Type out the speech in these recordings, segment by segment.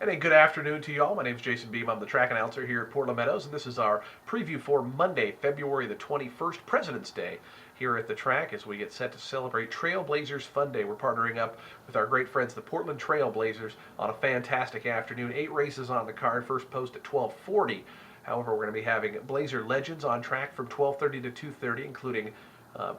And a good afternoon to you all. My name is Jason Beam. I'm the track announcer here at Portland Meadows, and this is our preview for Monday, February the 21st, President's Day, here at the track as we get set to celebrate Trailblazers Fun Day. We're partnering up with our great friends, the Portland Trailblazers, on a fantastic afternoon. 8 races on the card, first post at 12:40. However, we're going to be having Blazer legends on track from 12:30 to 2:30, including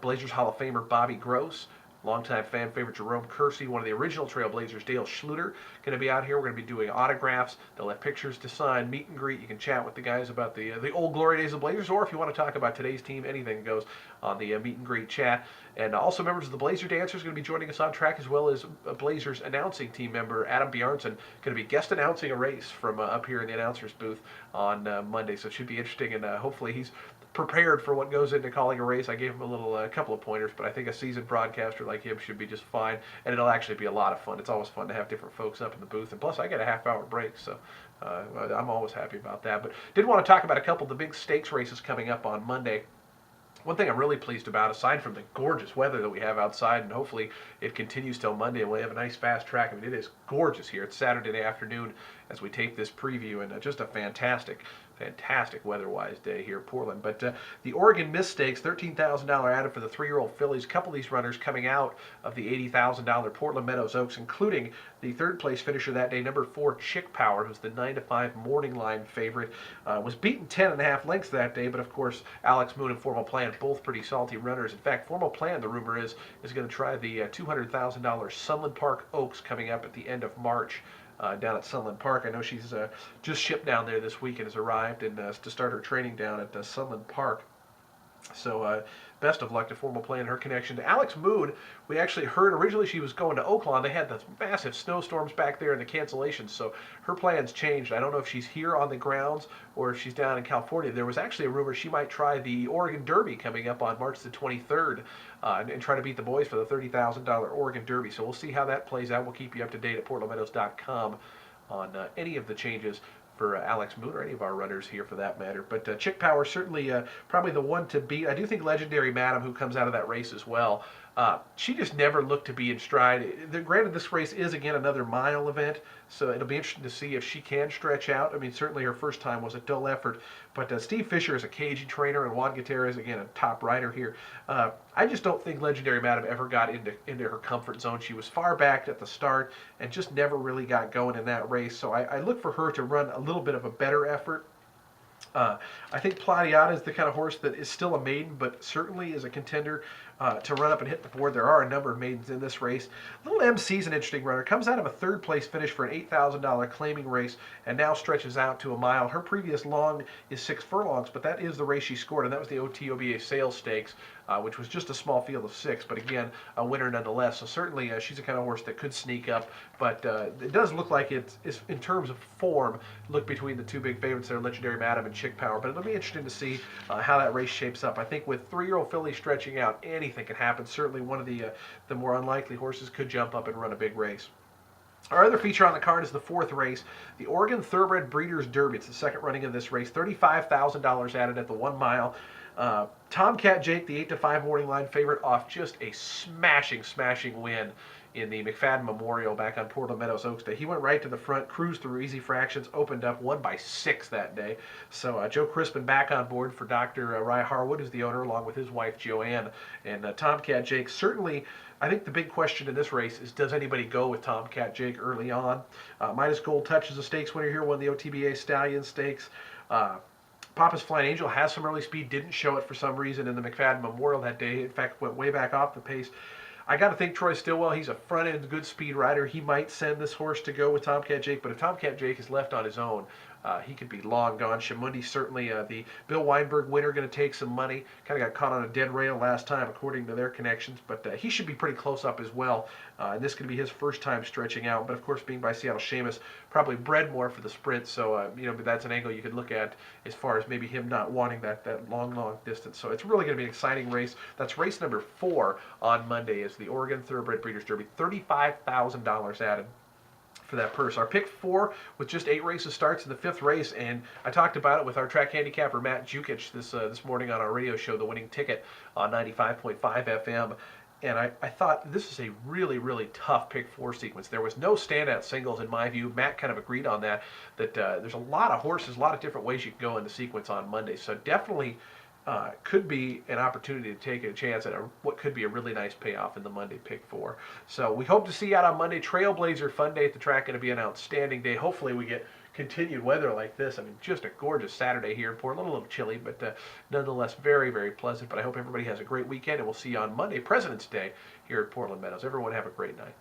Blazers Hall of Famer Bobby Gross, longtime fan favorite Jerome Kersey, one of the original Trailblazers, Dale Schluter, going to be out here. We're going to be doing autographs. They'll have pictures to sign, meet and greet. You can chat with the guys about the old glory days of Blazers, or if you want to talk about today's team, anything goes on the meet and greet chat. And also members of the Blazer Dancers going to be joining us on track, as well as Blazers announcing team member Adam Bjarnson going to be guest announcing a race from up here in the announcer's booth on Monday. So it should be interesting, and hopefully he's prepared for what goes into calling a race. I gave him a couple of pointers, but I think a seasoned broadcaster like him should be just fine, and it'll actually be a lot of fun. It's always fun to have different folks up in the booth, and plus I get a half-hour break, so I'm always happy about that. But did want to talk about a couple of the big stakes races coming up on Monday. One thing I'm really pleased about, aside from the gorgeous weather that we have outside, and hopefully it continues till Monday, and we have a nice fast track. I mean, it is gorgeous here. It's Saturday afternoon as we tape this preview, and just a fantastic weather-wise day here in Portland. But the Oregon Miss Stakes, $13,000 added for the 3-year-old fillies. A couple of these runners coming out of the $80,000 Portland Meadows Oaks, including the third-place finisher that day, number 4, Chick Power, who's the 9-5 morning line favorite. Was beaten 10.5 lengths that day, but of course, Alex Moon and Formal Plan, both pretty salty runners. In fact, Formal Plan, the rumor is going to try the $200,000 Sunland Park Oaks coming up at the end of March. Down at Sunland Park. I know she's just shipped down there this week and has arrived and to start her training down at Sunland Park. So best of luck to Formal Plan and her connection to Alex Moon. We actually heard originally she was going to Oaklawn. They had the massive snowstorms back there and the cancellations, so her plans changed. I don't know if she's here on the grounds or if she's down in California. There was actually a rumor she might try the Oregon Derby coming up on March the 23rd and try to beat the boys for the $30,000 Oregon Derby. So we'll see how that plays out. We'll keep you up to date at portlandmeadows.com on any of the changes for Alex Moon or any of our runners here for that matter. But Chick Power certainly probably the one to beat. I do think Legendary Madam, who comes out of that race as well, she just never looked to be in stride. Granted, this race is, again, another mile event, so it'll be interesting to see if she can stretch out. I mean, certainly her first time was a dull effort, but Steve Fisher is a cagey trainer, and Juan Gutierrez, again, a top rider here. I just don't think Legendary Madam ever got into her comfort zone. She was far back at the start and just never really got going in that race, so I look for her to run a little bit of a better effort. I think Platiata is the kind of horse that is still a maiden, but certainly is a contender to run up and hit the board. There are a number of maidens in this race. Little MC's an interesting runner. Comes out of a third-place finish for an $8,000 claiming race and now stretches out to a mile. Her previous long is 6 furlongs, but that is the race she scored, and that was the OTOBA Sales Stakes, which was just a small field of 6, but again, a winner nonetheless. So certainly she's the kind of horse that could sneak up, but it does look like it's in terms of form, look between the two big favorites there, Legendary Madam and Chick Power. But it'll be interesting to see how that race shapes up. I think with 3-year-old fillies stretching out, anything can happen. Certainly one of the more unlikely horses could jump up and run a big race. Our other feature on the card is the 4th race, the Oregon Thoroughbred Breeders' Derby. It's the second running of this race. $35,000 added at the 1 mile. Tomcat Jake, the 8-5 morning line favorite, off just a smashing win in the McFadden Memorial back on Portland Meadows Oaks Day. He went right to the front, cruised through easy fractions, opened up, won by 6 that day. So Joe Crispin back on board for Dr. Rye Harwood, who's the owner, along with his wife Joanne. And Tomcat Jake, certainly, I think the big question in this race is, does anybody go with Tomcat Jake early on? Midas Gold Touch is a stakes winner here, won the OTBA Stallion Stakes. Papa's Flying Angel has some early speed, didn't show it for some reason in the McFadden Memorial that day. In fact, went way back off the pace. I got to think Troy Stillwell, he's a front-end good speed rider. He might send this horse to go with Tomcat Jake, but if Tomcat Jake is left on his own, he could be long gone. Shamundi, certainly the Bill Weinberg winner, going to take some money. Kind of got caught on a dead rail last time, according to their connections, but he should be pretty close up as well. And this could be his first time stretching out, but of course, being by Seattle Seamus, probably bred more for the sprint, so but that's an angle you could look at as far as maybe him not wanting that long distance. So it's really going to be an exciting race. That's race number 4 on Monday, is the Oregon Thoroughbred Breeders' Derby. $35,000 added for that purse. Our pick 4 with just 8 races starts in the 5th race, and I talked about it with our track handicapper Matt Jukic this morning on our radio show, The Winning Ticket, on 95.5 FM. And I thought this is a really, really tough pick four sequence. There was no standout singles in my view. Matt kind of agreed on that, that there's a lot of horses, a lot of different ways you can go in the sequence on Monday. So definitely could be an opportunity to take a chance at what could be a really nice payoff in the Monday pick four. So we hope to see you out on Monday. Trailblazer Fun Day at the track, going to be an outstanding day. Hopefully we get continued weather like this. I mean, just a gorgeous Saturday here in Portland. A little chilly, but nonetheless very, very pleasant. But I hope everybody has a great weekend, and we'll see you on Monday, President's Day, here at Portland Meadows. Everyone have a great night.